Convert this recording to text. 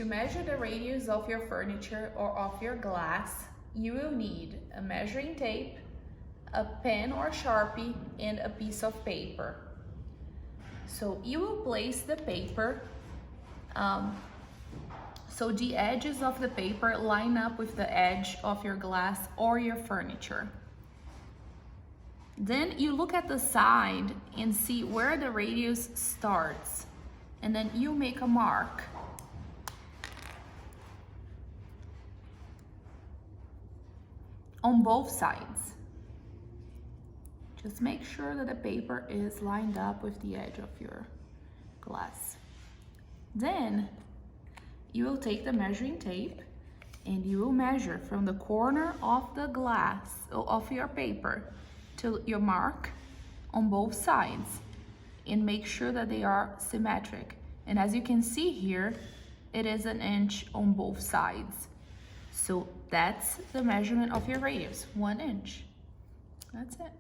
To measure the radius of your furniture or of your glass, you will need a measuring tape, a pen or Sharpie, and a piece of paper. So you will place the paper so the edges of the paper line up with the edge of your glass or your furniture. Then you look at the side and see where the radius starts, and then you make a mark. On both sides. Just make sure that the paper is lined up with the edge of your glass. Then you will take the measuring tape and you will measure from the corner of the glass of your paper to your mark on both sides and make sure that they are symmetric. And as you can see here, it is 1 inch on both sides. So that's the measurement of your radius, 1 inch. That's it.